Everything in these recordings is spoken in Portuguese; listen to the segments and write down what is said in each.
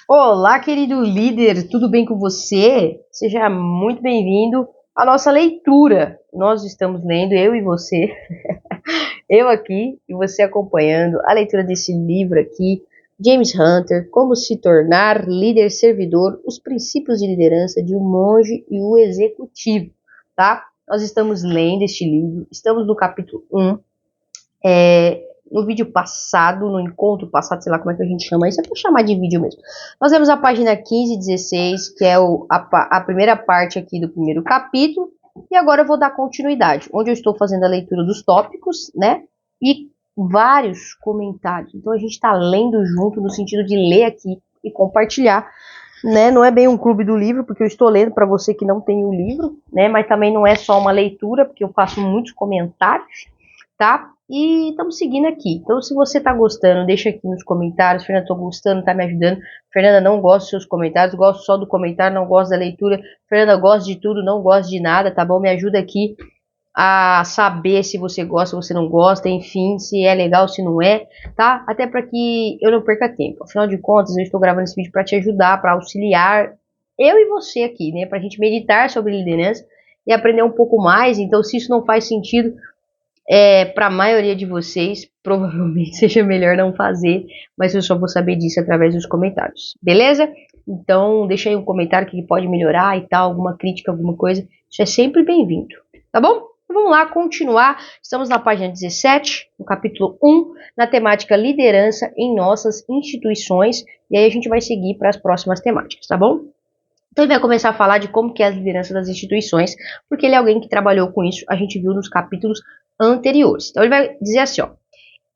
Olá, querido líder, tudo bem com você? Seja muito bem-vindo à nossa leitura. Nós estamos lendo, eu e você, eu aqui e você acompanhando a leitura desse livro aqui, James Hunter, Como se tornar líder servidor, os princípios de liderança de um monge e o executivo, tá? Nós estamos lendo este livro, estamos no capítulo 1, no vídeo passado, no encontro passado, sei lá como é que a gente chama isso, é para chamar de vídeo mesmo. Nós vemos a página 15 e 16, que é a primeira parte aqui do primeiro capítulo, e agora eu vou dar continuidade, onde eu estou fazendo a leitura dos tópicos, né, e vários comentários. Então a gente está lendo junto, no sentido de ler aqui e compartilhar, né, não é bem um clube do livro, porque eu estou lendo para você que não tem o livro, né, mas também não é só uma leitura, porque eu faço muitos comentários, tá? E estamos seguindo aqui. Então, se você tá gostando, deixa aqui nos comentários. Fernanda, tô gostando, tá me ajudando. Fernanda, não gosto dos seus comentários, gosto só do comentário, não gosto da leitura. Fernanda, gosto de tudo, não gosto de nada, tá bom? Me ajuda aqui a saber se você gosta, se você não gosta, enfim, se é legal, se não é, tá? Até para que eu não perca tempo. Afinal de contas, eu estou gravando esse vídeo para te ajudar, para auxiliar eu e você aqui, né? Pra gente meditar sobre liderança e aprender um pouco mais. Então, se isso não faz sentido para a maioria de vocês, provavelmente seja melhor não fazer, mas eu só vou saber disso através dos comentários, beleza? Então, deixa aí um comentário que pode melhorar e tal, alguma crítica, alguma coisa, isso é sempre bem-vindo, tá bom? Então, vamos lá, continuar, estamos na página 17, no capítulo 1, na temática liderança em nossas instituições, e aí a gente vai seguir para as próximas temáticas, tá bom? Então ele vai começar a falar de como que é a liderança das instituições, porque ele é alguém que trabalhou com isso, a gente viu nos capítulos anteriores. Então ele vai dizer assim, ó: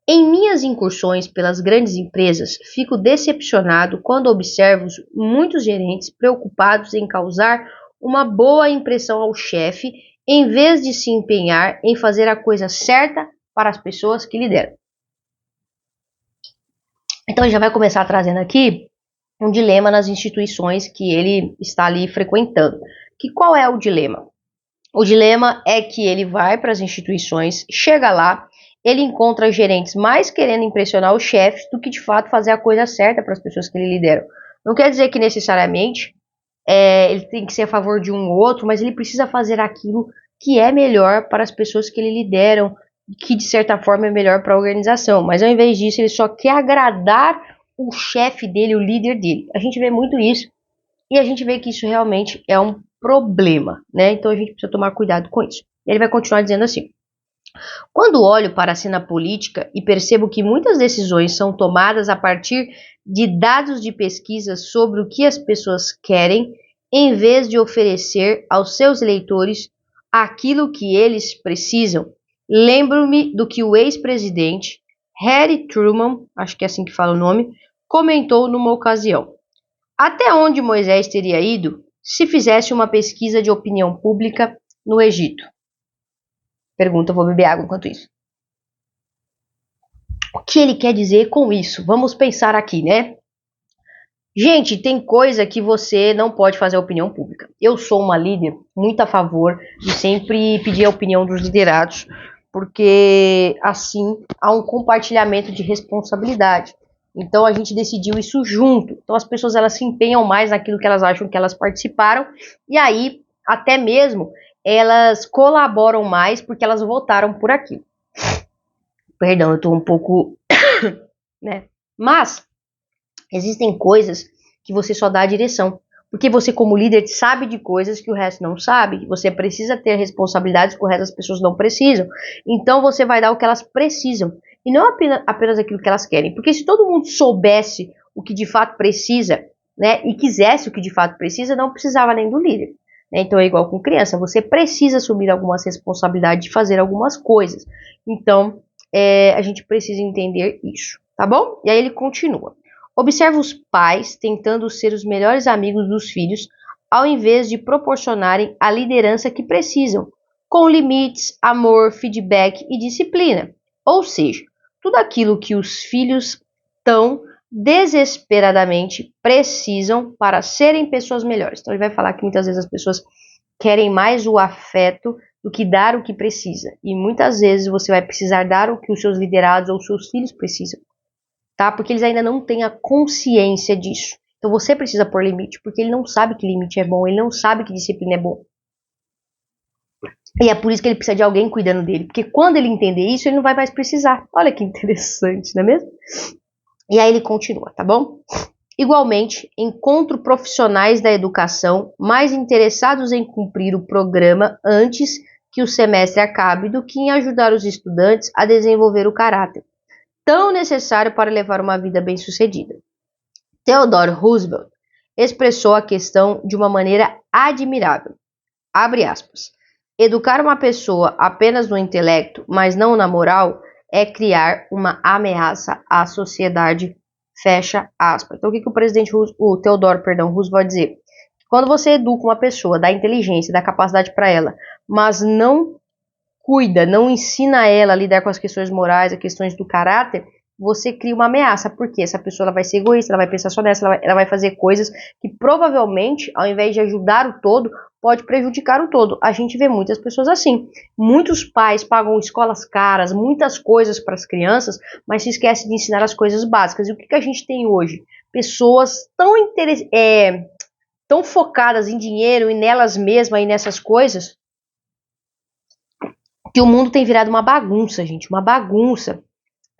em minhas incursões pelas grandes empresas, fico decepcionado quando observo muitos gerentes preocupados em causar uma boa impressão ao chefe, em vez de se empenhar em fazer a coisa certa para as pessoas que lideram. Então ele já vai começar trazendo aqui um dilema nas instituições que ele está ali frequentando. Que qual é o dilema? O dilema é que ele vai para as instituições, chega lá, ele encontra gerentes mais querendo impressionar os chefes do que de fato fazer a coisa certa para as pessoas que ele lidera. Não quer dizer que necessariamente ele tem que ser a favor de um ou outro, mas ele precisa fazer aquilo que é melhor para as pessoas que ele lideram, que de certa forma é melhor para a organização. Mas ao invés disso, ele só quer agradar o chefe dele, o líder dele. A gente vê muito isso e a gente vê que isso realmente é um problema, né? Então a gente precisa tomar cuidado com isso. E ele vai continuar dizendo assim: quando olho para a cena política e percebo que muitas decisões são tomadas a partir de dados de pesquisa sobre o que as pessoas querem, em vez de oferecer aos seus eleitores aquilo que eles precisam, lembro-me do que o ex-presidente Harry Truman, acho que é assim que fala o nome, comentou numa ocasião. Até onde Moisés teria ido se fizesse uma pesquisa de opinião pública no Egito? Pergunta, vou beber água enquanto isso. O que ele quer dizer com isso? Vamos pensar aqui, né? Gente, tem coisa que você não pode fazer a opinião pública. Eu sou uma líder muito a favor de sempre pedir a opinião dos liderados, porque assim há um compartilhamento de responsabilidade. Então a gente decidiu isso junto. Então as pessoas elas se empenham mais naquilo que elas acham que elas participaram e aí até mesmo elas colaboram mais porque elas votaram por aquilo. Perdão, eu tô um pouco, né? Mas existem coisas que você só dá a direção. Porque você, como líder, sabe de coisas que o resto não sabe. Você precisa ter responsabilidades que o resto das pessoas não precisam. Então você vai dar o que elas precisam. E não apenas aquilo que elas querem. Porque se todo mundo soubesse o que de fato precisa, né, e quisesse o que de fato precisa, não precisava nem do líder. Né? Então é igual com criança. Você precisa assumir algumas responsabilidades de fazer algumas coisas. Então a gente precisa entender isso. Tá bom? E aí ele continua. Observa os pais tentando ser os melhores amigos dos filhos, ao invés de proporcionarem a liderança que precisam, com limites, amor, feedback e disciplina. Ou seja, tudo aquilo que os filhos tão desesperadamente precisam para serem pessoas melhores. Então ele vai falar que muitas vezes as pessoas querem mais o afeto do que dar o que precisa. E muitas vezes você vai precisar dar o que os seus liderados ou os seus filhos precisam. Tá? Porque eles ainda não têm a consciência disso. Então você precisa pôr limite, porque ele não sabe que limite é bom, ele não sabe que disciplina é bom. E é por isso que ele precisa de alguém cuidando dele, porque quando ele entender isso, ele não vai mais precisar. Olha que interessante, não é mesmo? E aí ele continua, tá bom? Igualmente, encontro profissionais da educação mais interessados em cumprir o programa antes que o semestre acabe do que em ajudar os estudantes a desenvolver o caráter, tão necessário para levar uma vida bem-sucedida. Theodore Roosevelt expressou a questão de uma maneira admirável. Abre aspas. Educar uma pessoa apenas no intelecto, mas não na moral, é criar uma ameaça à sociedade. Fecha aspas. Então, o que o Theodore Roosevelt vai dizer? Quando você educa uma pessoa, dá inteligência, dá capacidade para ela, mas não cuida, não ensina ela a lidar com as questões morais, as questões do caráter, você cria uma ameaça, porque essa pessoa ela vai ser egoísta, ela vai pensar só nessa, ela vai fazer coisas que provavelmente, ao invés de ajudar o todo, pode prejudicar o todo. A gente vê muitas pessoas assim. Muitos pais pagam escolas caras, muitas coisas para as crianças, mas se esquecem de ensinar as coisas básicas. E o que a gente tem hoje? Pessoas tão focadas em dinheiro e nelas mesmas e nessas coisas, que o mundo tem virado uma bagunça, gente, uma bagunça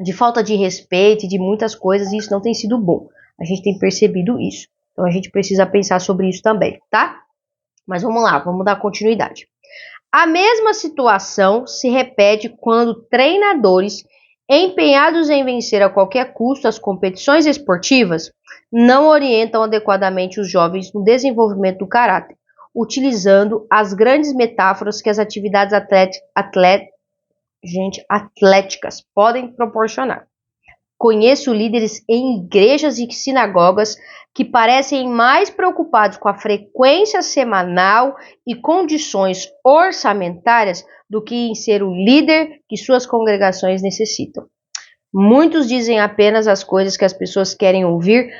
de falta de respeito e de muitas coisas, e isso não tem sido bom. A gente tem percebido isso. Então a gente precisa pensar sobre isso também, tá? Mas vamos lá, vamos dar continuidade. A mesma situação se repete quando treinadores empenhados em vencer a qualquer custo as competições esportivas não orientam adequadamente os jovens no desenvolvimento do caráter, utilizando as grandes metáforas que as atividades atléticas podem proporcionar. Conheço líderes em igrejas e sinagogas que parecem mais preocupados com a frequência semanal e condições orçamentárias do que em ser o líder que suas congregações necessitam. Muitos dizem apenas as coisas que as pessoas querem ouvir,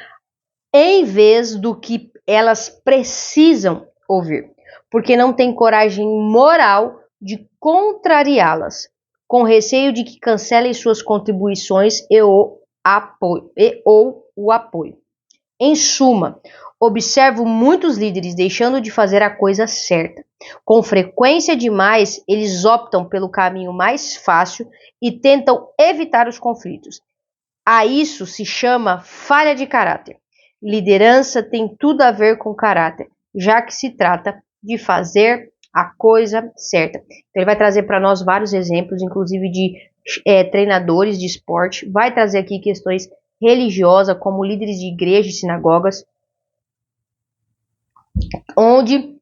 em vez do que elas precisam ouvir, porque não têm coragem moral de contrariá-las, com receio de que cancelem suas contribuições ou o apoio. Em suma, observo muitos líderes deixando de fazer a coisa certa. Com frequência demais, eles optam pelo caminho mais fácil e tentam evitar os conflitos. A isso se chama falha de caráter. Liderança tem tudo a ver com caráter, já que se trata de fazer a coisa certa. Então, ele vai trazer para nós vários exemplos, inclusive de treinadores de esporte, vai trazer aqui questões religiosas, como líderes de igrejas e sinagogas, onde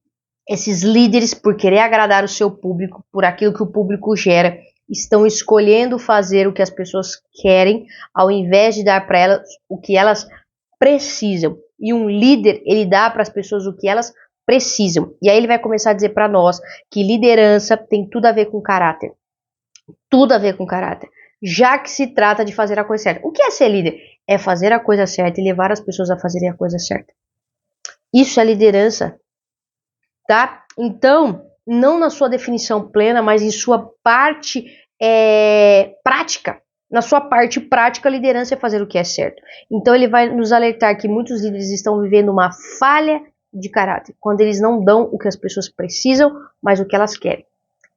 esses líderes, por querer agradar o seu público, por aquilo que o público gera, estão escolhendo fazer o que as pessoas querem, ao invés de dar para elas o que elas precisam. E um líder, ele dá para as pessoas o que elas precisam. E aí ele vai começar a dizer para nós que liderança tem tudo a ver com caráter. Tudo a ver com caráter. Já que se trata de fazer a coisa certa. O que é ser líder? É fazer a coisa certa e levar as pessoas a fazerem a coisa certa. Isso é liderança. Tá? Então, não na sua definição plena, mas em sua parte prática. Na sua parte prática, a liderança é fazer o que é certo. Então, ele vai nos alertar que muitos líderes estão vivendo uma falha de caráter, quando eles não dão o que as pessoas precisam, mas o que elas querem.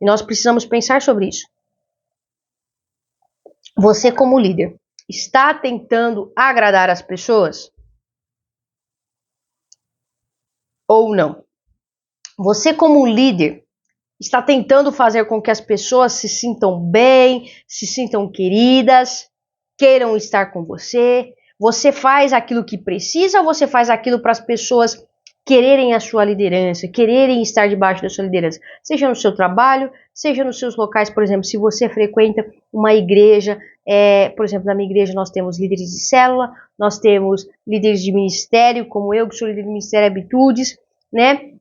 E nós precisamos pensar sobre isso. Você, como líder, está tentando agradar as pessoas? Ou não? Você, como líder, está tentando fazer com que as pessoas se sintam bem, se sintam queridas, queiram estar com você? Você faz aquilo que precisa ou você faz aquilo para as pessoas quererem a sua liderança, quererem estar debaixo da sua liderança? Seja no seu trabalho, seja nos seus locais, por exemplo, se você frequenta uma igreja, por exemplo, na minha igreja nós temos líderes de célula, nós temos líderes de ministério, como eu, que sou líder de ministério Habitudes, né?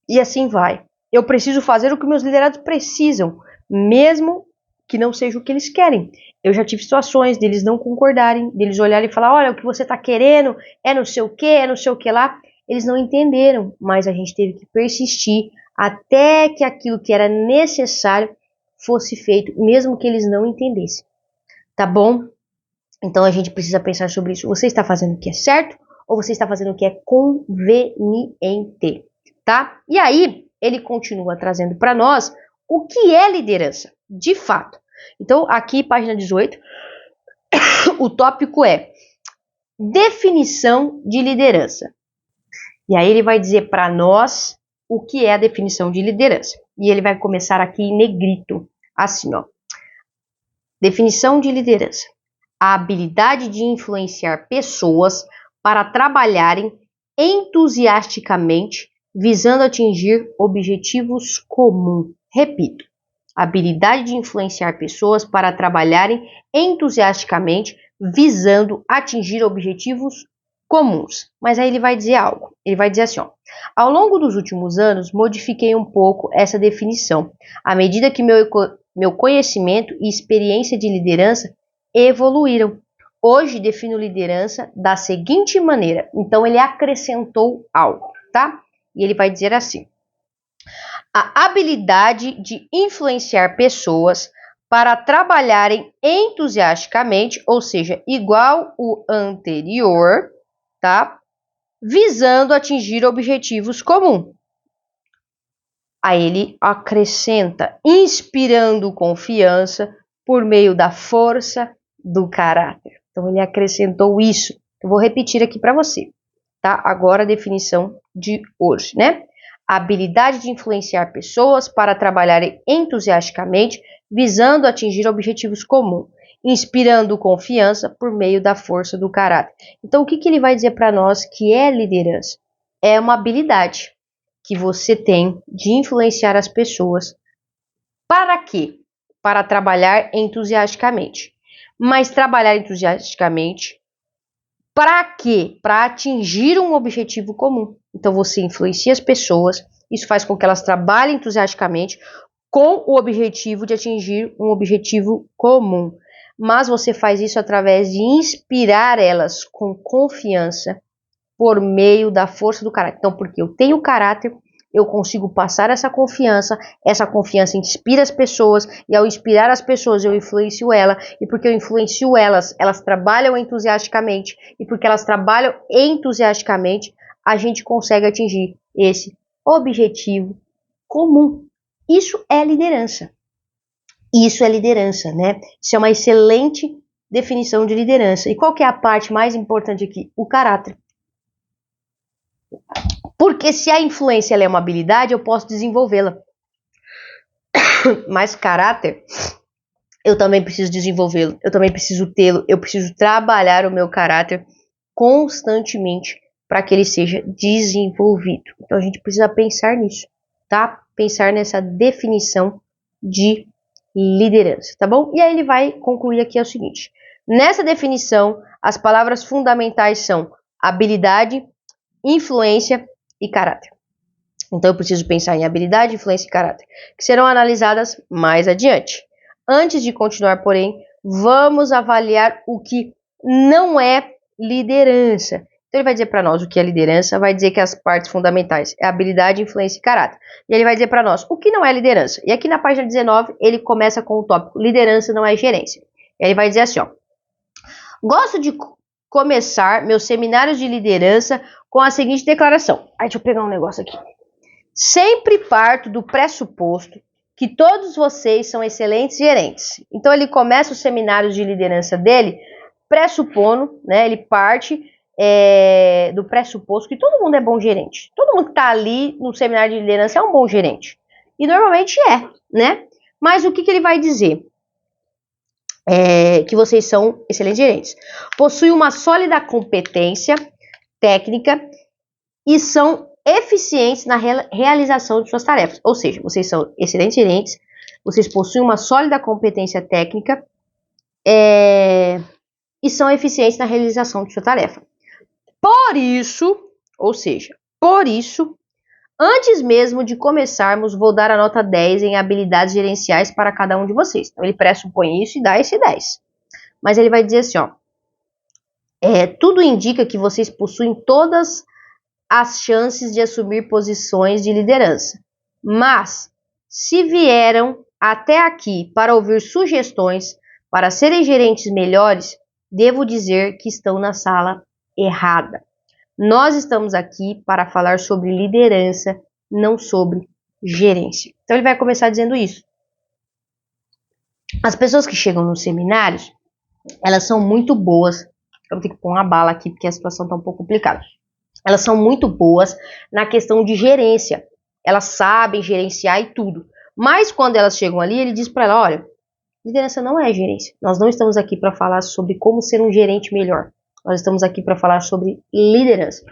E assim vai. Eu preciso fazer o que meus liderados precisam, mesmo que não seja o que eles querem. Eu já tive situações deles não concordarem, deles olharem e falar, olha, o que você está querendo é não sei o que lá. Eles não entenderam, mas a gente teve que persistir até que aquilo que era necessário fosse feito, mesmo que eles não entendessem. Tá bom? Então a gente precisa pensar sobre isso. Você está fazendo o que é certo ou você está fazendo o que é conveniente, tá? E aí, ele continua trazendo para nós o que é liderança, de fato. Então, aqui, página 18, o tópico é definição de liderança. E aí ele vai dizer para nós o que é a definição de liderança. E ele vai começar aqui em negrito, assim, ó. Definição de liderança: a habilidade de influenciar pessoas para trabalharem entusiasticamente, visando atingir objetivos comuns. Repito, a habilidade de influenciar pessoas para trabalharem entusiasticamente, visando atingir objetivos comuns. Mas aí ele vai dizer algo. Ele vai dizer assim, ó: ao longo dos últimos anos, modifiquei um pouco essa definição, à medida que meu conhecimento e experiência de liderança evoluíram. Hoje defino liderança da seguinte maneira. Então ele acrescentou algo, tá? E ele vai dizer assim: a habilidade de influenciar pessoas para trabalharem entusiasticamente, ou seja, igual o anterior, tá? Visando atingir objetivos comuns. Aí ele acrescenta, inspirando confiança por meio da força do caráter. Então ele acrescentou isso. Eu vou repetir aqui para você, tá? Agora a definição de hoje, né? A habilidade de influenciar pessoas para trabalharem entusiasticamente, visando atingir objetivos comuns, inspirando confiança por meio da força do caráter. Então, o que ele vai dizer para nós que é liderança? É uma habilidade que você tem de influenciar as pessoas. Para quê? Para trabalhar entusiasticamente. Mas trabalhar entusiasticamente para quê? Para atingir um objetivo comum. Então você influencia as pessoas, isso faz com que elas trabalhem entusiasticamente com o objetivo de atingir um objetivo comum. Mas você faz isso através de inspirar elas com confiança por meio da força do caráter. Então, porque eu tenho caráter, eu consigo passar essa confiança inspira as pessoas, e ao inspirar as pessoas eu influencio ela, e porque eu influencio elas, elas trabalham entusiasticamente, e porque elas trabalham entusiasticamente, a gente consegue atingir esse objetivo comum. Isso é liderança. Isso é liderança, né? Isso é uma excelente definição de liderança. E qual que é a parte mais importante aqui? O caráter. Porque se a influência é uma habilidade, eu posso desenvolvê-la. Mas caráter, eu também preciso desenvolvê-lo, eu também preciso tê-lo, eu preciso trabalhar o meu caráter constantemente para que ele seja desenvolvido. Então a gente precisa pensar nisso, tá? Pensar nessa definição de liderança, tá bom? E aí ele vai concluir aqui é o seguinte: nessa definição, as palavras fundamentais são habilidade, influência e caráter. Então eu preciso pensar em habilidade, influência e caráter, que serão analisadas mais adiante. Antes de continuar, porém, vamos avaliar o que não é liderança. Então ele vai dizer para nós o que é liderança, vai dizer que as partes fundamentais é habilidade, influência e caráter. E ele vai dizer para nós o que não é liderança. E aqui na página 19 ele começa com o tópico liderança não é gerência. E ele vai dizer assim, ó: gosto de começar meus seminários de liderança com a seguinte declaração. Aí deixa eu pegar um negócio aqui. Sempre parto do pressuposto que todos vocês são excelentes gerentes. Então ele começa os seminários de liderança dele pressupondo, né? Ele parte do pressuposto que todo mundo é bom gerente. Todo mundo que está ali no seminário de liderança é um bom gerente. E normalmente é, né? Mas o que ele vai dizer? Que vocês são excelentes gerentes. Possuem uma sólida competência técnica e são eficientes na realização de suas tarefas. Ou seja, vocês são excelentes gerentes, vocês possuem uma sólida competência técnica e são eficientes na realização de sua tarefa. Por isso, antes mesmo de começarmos, vou dar a nota 10 em habilidades gerenciais para cada um de vocês. Então, ele pressupõe isso e dá esse 10. Mas ele vai dizer assim, ó: tudo indica que vocês possuem todas as chances de assumir posições de liderança. Mas, se vieram até aqui para ouvir sugestões para serem gerentes melhores, devo dizer que estão na sala errada. Nós estamos aqui para falar sobre liderança, não sobre gerência. Então ele vai começar dizendo isso. As pessoas que chegam nos seminários, elas são muito boas. Eu tenho que pôr uma bala aqui porque a situação está um pouco complicada. Elas são muito boas na questão de gerência. Elas sabem gerenciar e tudo. Mas quando elas chegam ali, ele diz para ela, olha, liderança não é gerência. Nós não estamos aqui para falar sobre como ser um gerente melhor. Nós estamos aqui para falar sobre liderança.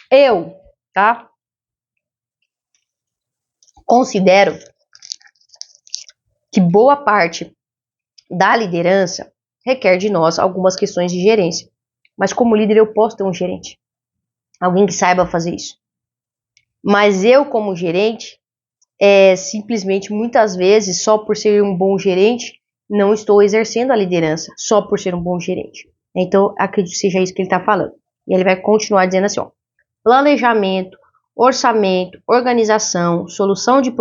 Eu, tá? Considero que boa parte da liderança requer de nós algumas questões de gerência. Mas como líder eu posso ter um gerente. Alguém que saiba fazer isso. Mas eu como gerente, simplesmente muitas vezes, só por ser um bom gerente, não estou exercendo a liderança, só por ser um bom gerente. Então, acredito que seja isso que ele está falando. E ele vai continuar dizendo assim, ó, planejamento, orçamento, organização, solução de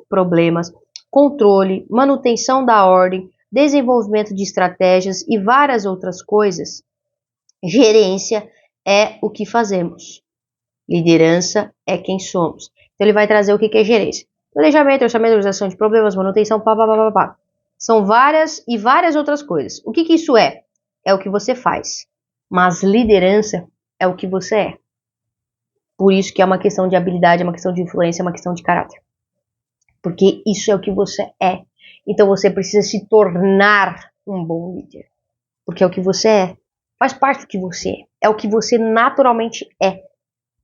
problemas, controle, manutenção da ordem, desenvolvimento de estratégias e várias outras coisas. Gerência é o que fazemos. Liderança é quem somos. Então ele vai trazer o que é gerência. Planejamento, orçamento, organização de problemas, manutenção, pá. São várias e várias outras coisas. O que isso é? É o que você faz. Mas liderança é o que você é. Por isso que é uma questão de habilidade, é uma questão de influência, é uma questão de caráter. Porque isso é o que você é. Então você precisa se tornar um bom líder. Porque é o que você é. Faz parte do que você é. É o que você naturalmente é.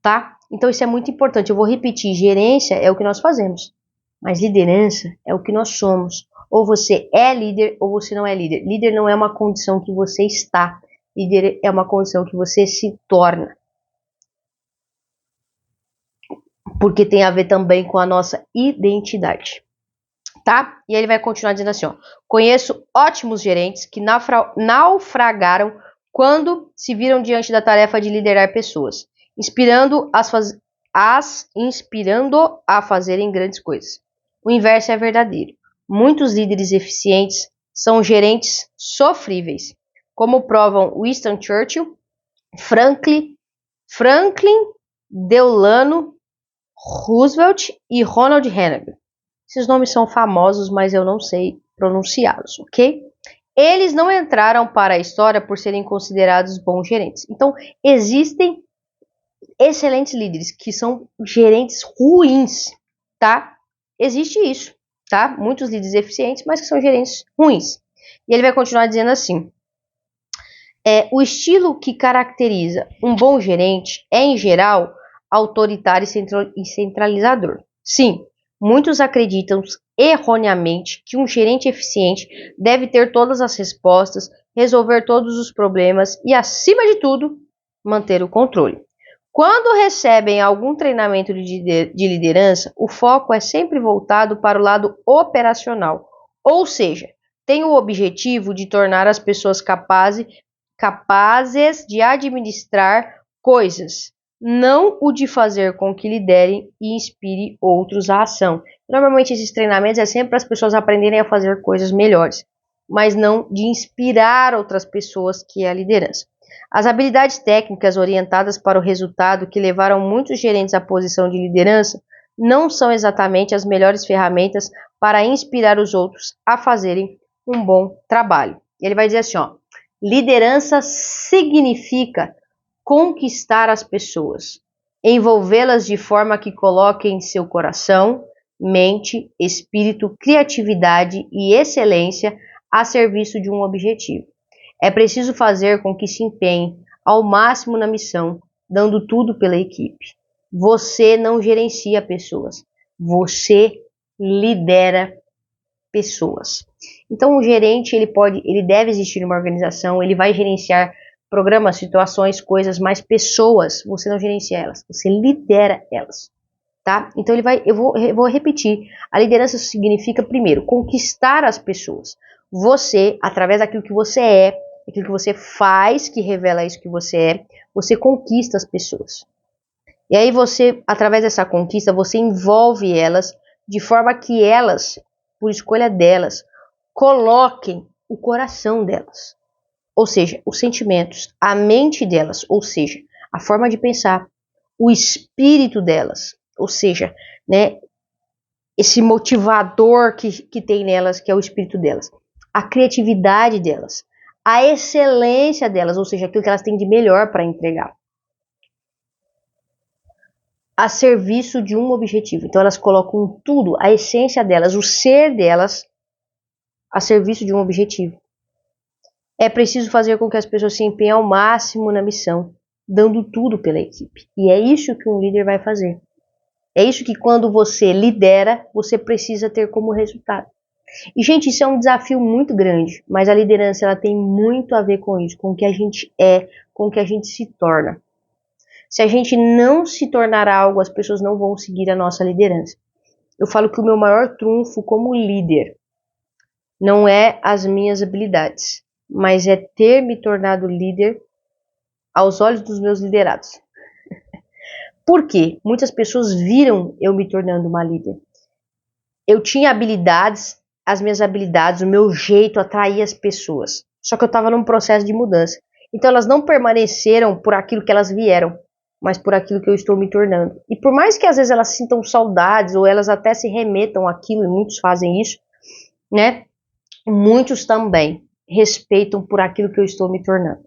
Tá? Então isso é muito importante. Eu vou repetir. Gerência é o que nós fazemos. Mas liderança é o que nós somos. Ou você é líder ou você não é líder. Líder não é uma condição que você está. Líder é uma condição que você se torna. Porque tem a ver também com a nossa identidade. Tá? E aí ele vai continuar dizendo assim, ó. Conheço ótimos gerentes que naufragaram quando se viram diante da tarefa de liderar pessoas, inspirando a fazerem grandes coisas. O inverso é verdadeiro. Muitos líderes eficientes são gerentes sofríveis, como provam Winston Churchill, Franklin Delano Roosevelt e Ronald Reagan. Esses nomes são famosos, mas eu não sei pronunciá-los, ok? Eles não entraram para a história por serem considerados bons gerentes. Então, existem excelentes líderes que são gerentes ruins, tá? Existe isso, tá? Muitos líderes eficientes, mas que são gerentes ruins. E ele vai continuar dizendo assim, o estilo que caracteriza um bom gerente é, em geral, autoritário e centralizador. Sim, muitos acreditam erroneamente que um gerente eficiente deve ter todas as respostas, resolver todos os problemas e, acima de tudo, manter o controle. Quando recebem algum treinamento de liderança, o foco é sempre voltado para o lado operacional, ou seja, tem o objetivo de tornar as pessoas capazes de administrar coisas, não o de fazer com que liderem e inspire outros à ação. Normalmente esses treinamentos é sempre para as pessoas aprenderem a fazer coisas melhores, mas não de inspirar outras pessoas, que é a liderança. As habilidades técnicas orientadas para o resultado que levaram muitos gerentes à posição de liderança não são exatamente as melhores ferramentas para inspirar os outros a fazerem um bom trabalho. E ele vai dizer assim, ó, liderança significa conquistar as pessoas, envolvê-las de forma que coloquem seu coração, mente, espírito, criatividade e excelência a serviço de um objetivo. É preciso fazer com que se empenhe ao máximo na missão, dando tudo pela equipe. Você não gerencia pessoas, você lidera pessoas. Então o gerente ele deve existir numa organização, ele vai gerenciar programas, situações, coisas, mas pessoas, você não gerencia elas, você lidera elas, tá? Então eu vou repetir, a liderança significa primeiro conquistar as pessoas. Você, através daquilo que você é, aquilo que você faz, que revela isso que você é, você conquista as pessoas. E aí você, através dessa conquista, você envolve elas de forma que elas, por escolha delas, coloquem o coração delas. Ou seja, os sentimentos, a mente delas, ou seja, a forma de pensar, o espírito delas, ou seja, né, esse motivador que tem nelas, que é o espírito delas, a criatividade delas, a excelência delas, ou seja, aquilo que elas têm de melhor para entregar, a serviço de um objetivo. Então elas colocam tudo, a essência delas, o ser delas, a serviço de um objetivo. É preciso fazer com que as pessoas se empenhem ao máximo na missão, dando tudo pela equipe. E é isso que um líder vai fazer. É isso que quando você lidera, você precisa ter como resultado. E, gente, isso é um desafio muito grande, mas a liderança ela tem muito a ver com isso, com o que a gente é, com o que a gente se torna. Se a gente não se tornar algo, as pessoas não vão seguir a nossa liderança. Eu falo que o meu maior trunfo como líder não é as minhas habilidades, mas é ter me tornado líder aos olhos dos meus liderados. Por quê? Muitas pessoas viram eu me tornando uma líder. Eu tinha habilidades, as minhas habilidades, o meu jeito atraía as pessoas. Só que eu estava num processo de mudança. Então elas não permaneceram por aquilo que elas vieram, mas por aquilo que eu estou me tornando. E por mais que às vezes elas sintam saudades, ou elas até se remetam àquilo, e muitos fazem isso, né? Muitos também respeitam por aquilo que eu estou me tornando.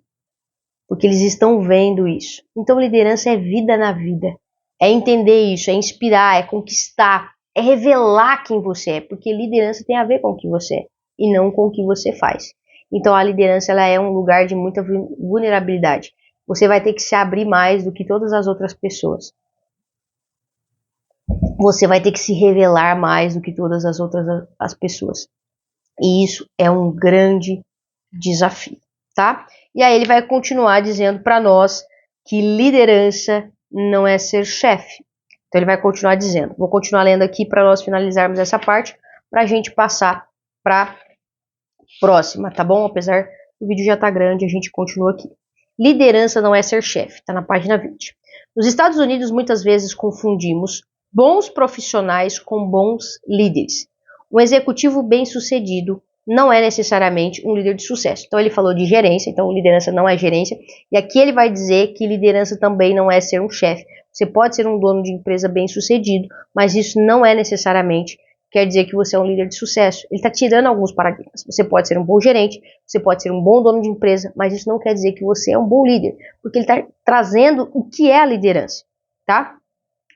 Porque eles estão vendo isso. Então liderança é vida na vida. É entender isso, é inspirar, é conquistar, é revelar quem você é. Porque liderança tem a ver com o que você é e não com o que você faz. Então a liderança ela é um lugar de muita vulnerabilidade. Você vai ter que se abrir mais do que todas as outras pessoas. Você vai ter que se revelar mais do que todas as outras as pessoas. E isso é um grande desafio, tá? E aí ele vai continuar dizendo para nós que liderança não é ser chefe. Então ele vai continuar dizendo. Vou continuar lendo aqui para nós finalizarmos essa parte, para a gente passar para próxima, tá bom? Apesar do vídeo já tá grande, a gente continua aqui. Liderança não é ser chefe, tá na página 20. Nos Estados Unidos, muitas vezes confundimos bons profissionais com bons líderes. Um executivo bem-sucedido não é necessariamente um líder de sucesso. Então ele falou de gerência, então liderança não é gerência. E aqui ele vai dizer que liderança também não é ser um chefe. Você pode ser um dono de empresa bem-sucedido, mas isso não é necessariamente quer dizer que você é um líder de sucesso. Ele está tirando alguns paradigmas. Você pode ser um bom gerente, você pode ser um bom dono de empresa, mas isso não quer dizer que você é um bom líder, porque ele está trazendo o que é a liderança, tá?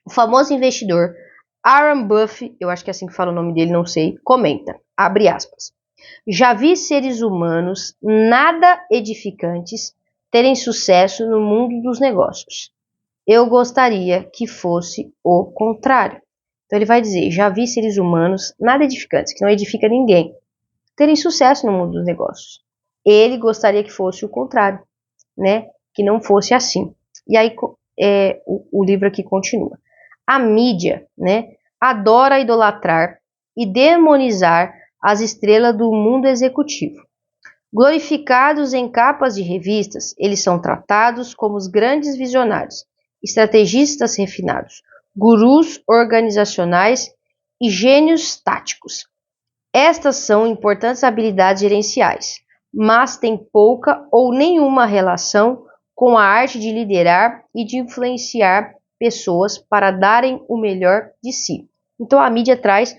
O famoso investidor Warren Buffett, eu acho que é assim que fala o nome dele, não sei, comenta, abre aspas, já vi seres humanos nada edificantes terem sucesso no mundo dos negócios. Eu gostaria que fosse o contrário. Então ele vai dizer, já vi seres humanos nada edificantes, que não edifica ninguém, terem sucesso no mundo dos negócios. Ele gostaria que fosse o contrário, né? Que não fosse assim. E aí o livro aqui continua. A mídia, né, adora idolatrar e demonizar as estrelas do mundo executivo. Glorificados em capas de revistas, eles são tratados como os grandes visionários, estrategistas refinados, gurus organizacionais e gênios táticos. Estas são importantes habilidades gerenciais, mas têm pouca ou nenhuma relação com a arte de liderar e de influenciar pessoas para darem o melhor de si. Então a mídia traz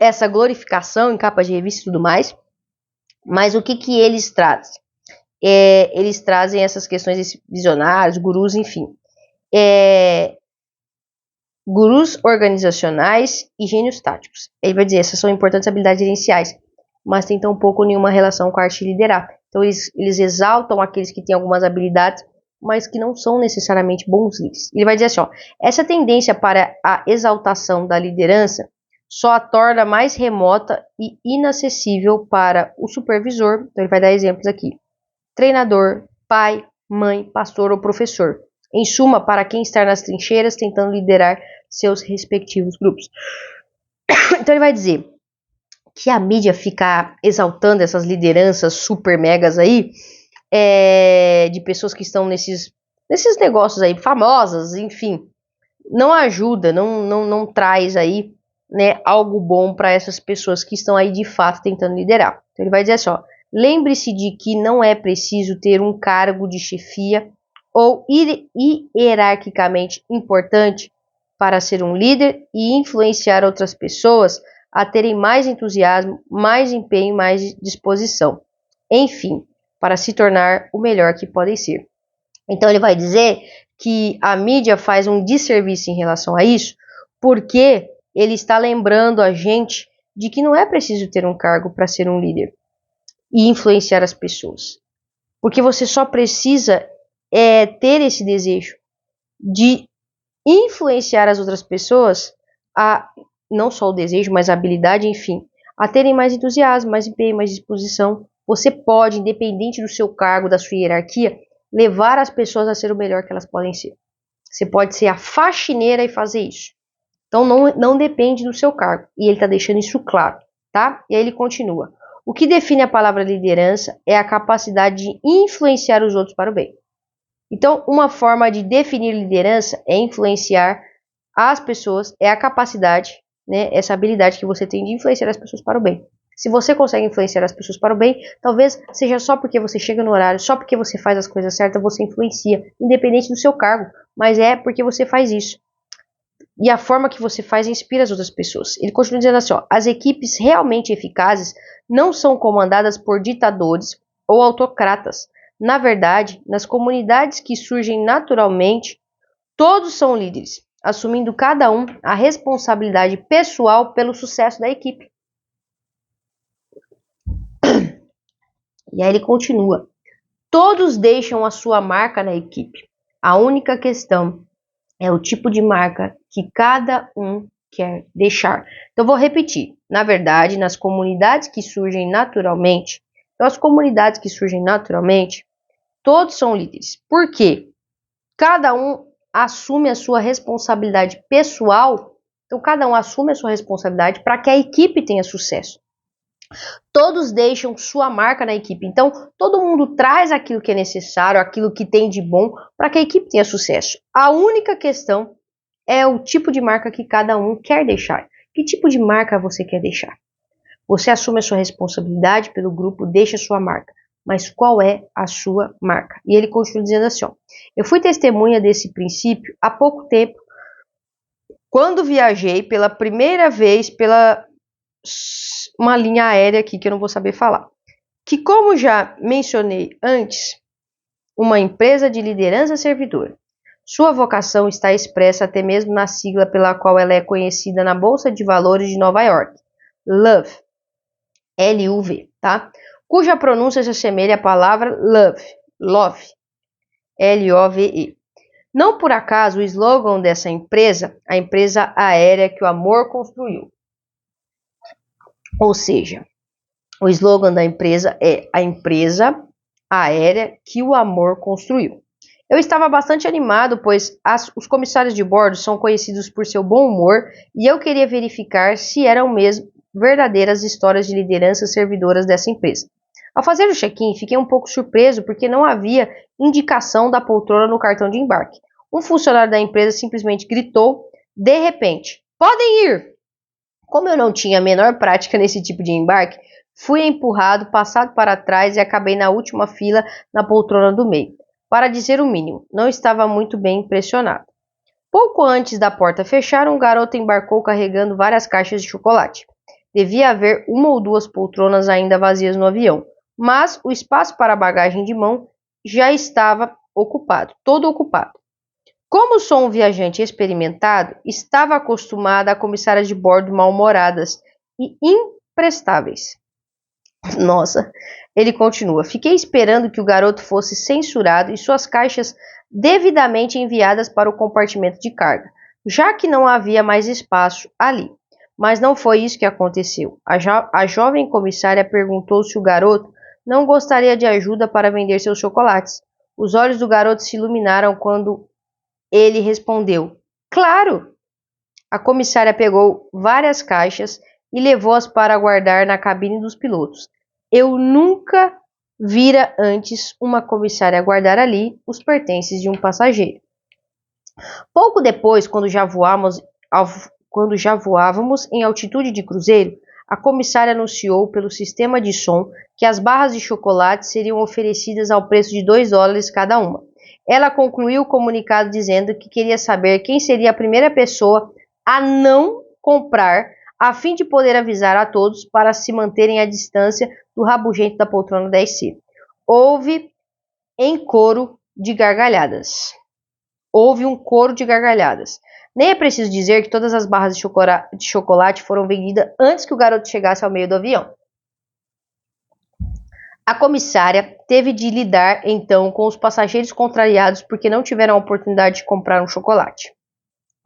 essa glorificação em capas de revista e tudo mais, mas o que eles trazem? Eles trazem essas questões, esses visionários, gurus, enfim. Gurus organizacionais e gênios táticos. Ele vai dizer, essas são importantes habilidades gerenciais, mas tem tão pouco ou nenhuma relação com a arte de liderar. Então eles exaltam aqueles que têm algumas habilidades, mas que não são necessariamente bons líderes. Ele vai dizer assim, ó, essa tendência para a exaltação da liderança só a torna mais remota e inacessível para o supervisor. Então ele vai dar exemplos aqui. Treinador, pai, mãe, pastor ou professor. Em suma, para quem está nas trincheiras tentando liderar seus respectivos grupos. Então ele vai dizer que a mídia fica exaltando essas lideranças super megas aí, de pessoas que estão nesses negócios aí, famosas, enfim, não ajuda, não traz aí, né, algo bom para essas pessoas que estão aí de fato tentando liderar. Então ele vai dizer assim, ó, lembre-se de que não é preciso ter um cargo de chefia ou hierarquicamente importante para ser um líder e influenciar outras pessoas a terem mais entusiasmo, mais empenho, mais disposição. Enfim, para se tornar o melhor que podem ser. Então ele vai dizer que a mídia faz um desserviço em relação a isso, porque ele está lembrando a gente de que não é preciso ter um cargo para ser um líder e influenciar as pessoas. Porque você só precisa ter esse desejo de influenciar as outras pessoas, não só o desejo, mas a habilidade, enfim, a terem mais entusiasmo, mais empenho, mais disposição. Você pode, independente do seu cargo, da sua hierarquia, levar as pessoas a ser o melhor que elas podem ser. Você pode ser a faxineira e fazer isso. Então não depende do seu cargo. E ele está deixando isso claro, tá? E aí ele continua. O que define a palavra liderança é a capacidade de influenciar os outros para o bem. Então, uma forma de definir liderança é influenciar as pessoas, é a capacidade, né, essa habilidade que você tem de influenciar as pessoas para o bem. Se você consegue influenciar as pessoas para o bem, talvez seja só porque você chega no horário, só porque você faz as coisas certas, você influencia, independente do seu cargo, mas é porque você faz isso. E a forma que você faz inspira as outras pessoas. Ele continua dizendo assim, ó, as equipes realmente eficazes não são comandadas por ditadores ou autocratas. Na verdade, nas comunidades que surgem naturalmente, todos são líderes, assumindo cada um a responsabilidade pessoal pelo sucesso da equipe. E aí ele continua. Todos deixam a sua marca na equipe. A única questão é o tipo de marca que cada um quer deixar. Então, vou repetir. Na verdade, nas comunidades que surgem naturalmente, todos são líderes. Por quê? Cada um assume a sua responsabilidade pessoal. Então, cada um assume a sua responsabilidade para que a equipe tenha sucesso. Todos deixam sua marca na equipe. Então, todo mundo traz aquilo que é necessário, aquilo que tem de bom, para que a equipe tenha sucesso. A única questão é o tipo de marca que cada um quer deixar. Que tipo de marca você quer deixar? Você assume a sua responsabilidade pelo grupo, deixa a sua marca. Mas qual é a sua marca? E ele continua dizendo assim, ó, eu fui testemunha desse princípio há pouco tempo, quando viajei pela primeira vez pela uma linha aérea aqui que eu não vou saber falar, que, como já mencionei antes, uma empresa de liderança servidora. Sua vocação está expressa até mesmo na sigla pela qual ela é conhecida na Bolsa de Valores de Nova York, LUV, L-U-V, tá? Cuja pronúncia se assemelha à palavra love, L-O-V-E. Não por acaso o slogan dessa empresa, a empresa aérea que o amor construiu. Ou seja, o slogan da empresa é a empresa aérea que o amor construiu. Eu estava bastante animado, pois os comissários de bordo são conhecidos por seu bom humor e eu queria verificar se eram mesmo verdadeiras histórias de lideranças servidoras dessa empresa. Ao fazer o check-in, fiquei um pouco surpreso porque não havia indicação da poltrona no cartão de embarque. Um funcionário da empresa simplesmente gritou, de repente, podem ir! Como eu não tinha a menor prática nesse tipo de embarque, fui empurrado, passado para trás e acabei na última fila, na poltrona do meio. Para dizer o mínimo, não estava muito bem impressionado. Pouco antes da porta fechar, um garoto embarcou carregando várias caixas de chocolate. Devia haver uma ou duas poltronas ainda vazias no avião, mas o espaço para a bagagem de mão já estava ocupado, todo ocupado. Como sou um viajante experimentado, estava acostumada a comissárias de bordo mal-humoradas e imprestáveis. Nossa, ele continua. Fiquei esperando que o garoto fosse censurado e suas caixas devidamente enviadas para o compartimento de carga, já que não havia mais espaço ali. Mas não foi isso que aconteceu. A jovem comissária perguntou se o garoto não gostaria de ajuda para vender seus chocolates. Os olhos do garoto se iluminaram quando ele respondeu, claro! A comissária pegou várias caixas e levou-as para guardar na cabine dos pilotos. Eu nunca vira antes uma comissária guardar ali os pertences de um passageiro. Pouco depois, quando já voávamos em altitude de cruzeiro, a comissária anunciou pelo sistema de som que as barras de chocolate seriam oferecidas ao preço de $2 cada uma. Ela concluiu o comunicado dizendo que queria saber quem seria a primeira pessoa a não comprar, a fim de poder avisar a todos para se manterem à distância do rabugento da poltrona 10C. Houve em coro de gargalhadas. Houve um coro de gargalhadas. Nem é preciso dizer que todas as barras de chocolate foram vendidas antes que o garoto chegasse ao meio do avião. A comissária teve de lidar, então, com os passageiros contrariados porque não tiveram a oportunidade de comprar um chocolate.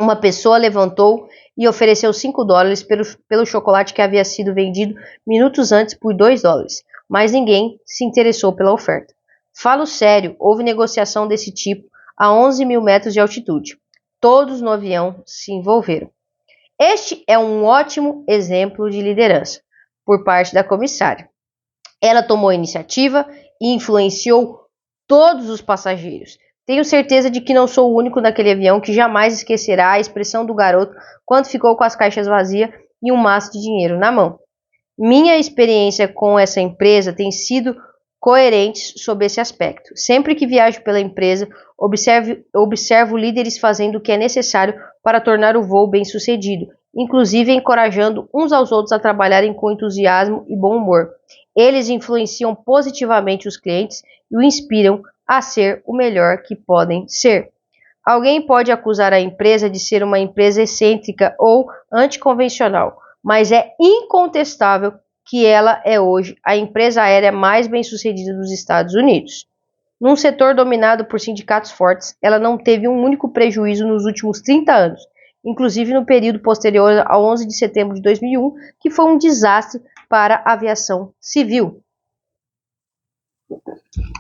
Uma pessoa levantou e ofereceu $5 pelo chocolate que havia sido vendido minutos antes por $2, mas ninguém se interessou pela oferta. Falo sério, houve negociação desse tipo a 11 mil metros de altitude. Todos no avião se envolveram. Este é um ótimo exemplo de liderança por parte da comissária. Ela tomou a iniciativa e influenciou todos os passageiros. Tenho certeza de que não sou o único naquele avião que jamais esquecerá a expressão do garoto quando ficou com as caixas vazias e um maço de dinheiro na mão. Minha experiência com essa empresa tem sido coerente sob esse aspecto. Sempre que viajo pela empresa, observo líderes fazendo o que é necessário para tornar o voo bem-sucedido, inclusive encorajando uns aos outros a trabalharem com entusiasmo e bom humor. Eles influenciam positivamente os clientes e o inspiram a ser o melhor que podem ser. Alguém pode acusar a empresa de ser uma empresa excêntrica ou anticonvencional, mas é incontestável que ela é hoje a empresa aérea mais bem-sucedida dos Estados Unidos. Num setor dominado por sindicatos fortes, ela não teve um único prejuízo nos últimos 30 anos, inclusive no período posterior ao 11 de setembro de 2001, que foi um desastre para a aviação civil.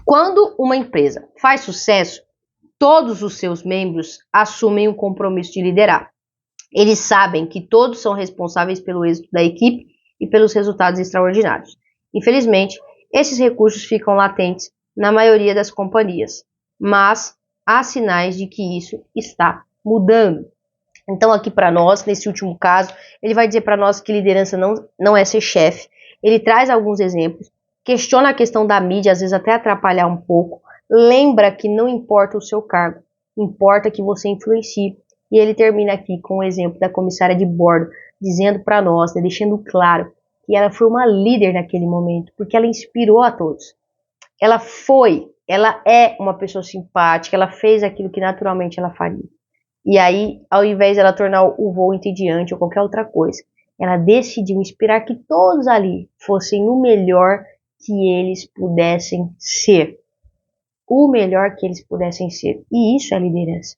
Quando uma empresa faz sucesso, todos os seus membros assumem o compromisso de liderar. Eles sabem que todos são responsáveis pelo êxito da equipe e pelos resultados extraordinários. Infelizmente, esses recursos ficam latentes na maioria das companhias, mas há sinais de que isso está mudando. Então, aqui para nós, nesse último caso, ele vai dizer para nós que liderança não é ser chefe. Ele traz alguns exemplos, questiona a questão da mídia, às vezes até atrapalhar um pouco. Lembra que não importa o seu cargo, importa que você influencie. E ele termina aqui com o exemplo da comissária de bordo, dizendo para nós, né, deixando claro que ela foi uma líder naquele momento, porque ela inspirou a todos. Ela é uma pessoa simpática, ela fez aquilo que naturalmente ela faria. E aí, ao invés de ela tornar o voo entediante ou qualquer outra coisa, ela decidiu inspirar que todos ali fossem o melhor que eles pudessem ser. O melhor que eles pudessem ser. E isso é liderança.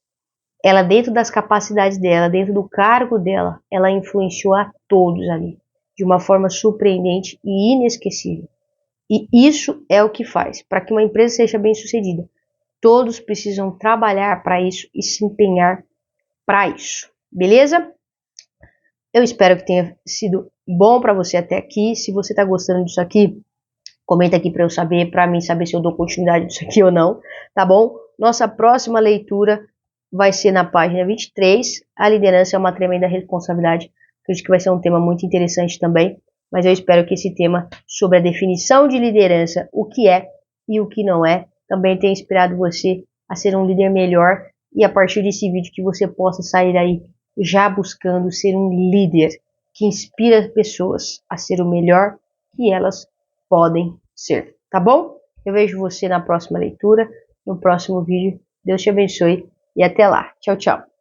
Ela, dentro das capacidades dela, dentro do cargo dela, ela influenciou a todos ali, de uma forma surpreendente e inesquecível. E isso é o que faz. Para que uma empresa seja bem-sucedida, todos precisam trabalhar para isso e se empenhar para isso. Beleza? Eu espero que tenha sido bom para você até aqui. Se você está gostando disso aqui, comenta aqui para eu saber, para mim saber se eu dou continuidade disso aqui ou não, tá bom? Nossa próxima leitura vai ser na página 23. A liderança é uma tremenda responsabilidade. Acredito que vai ser um tema muito interessante também, mas eu espero que esse tema sobre a definição de liderança, o que é e o que não é, também tenha inspirado você a ser um líder melhor e a partir desse vídeo que você possa sair aí já buscando ser um líder que inspira as pessoas a ser o melhor que elas podem ser, tá bom? Eu vejo você na próxima leitura, no próximo vídeo. Deus te abençoe e até lá. Tchau, tchau.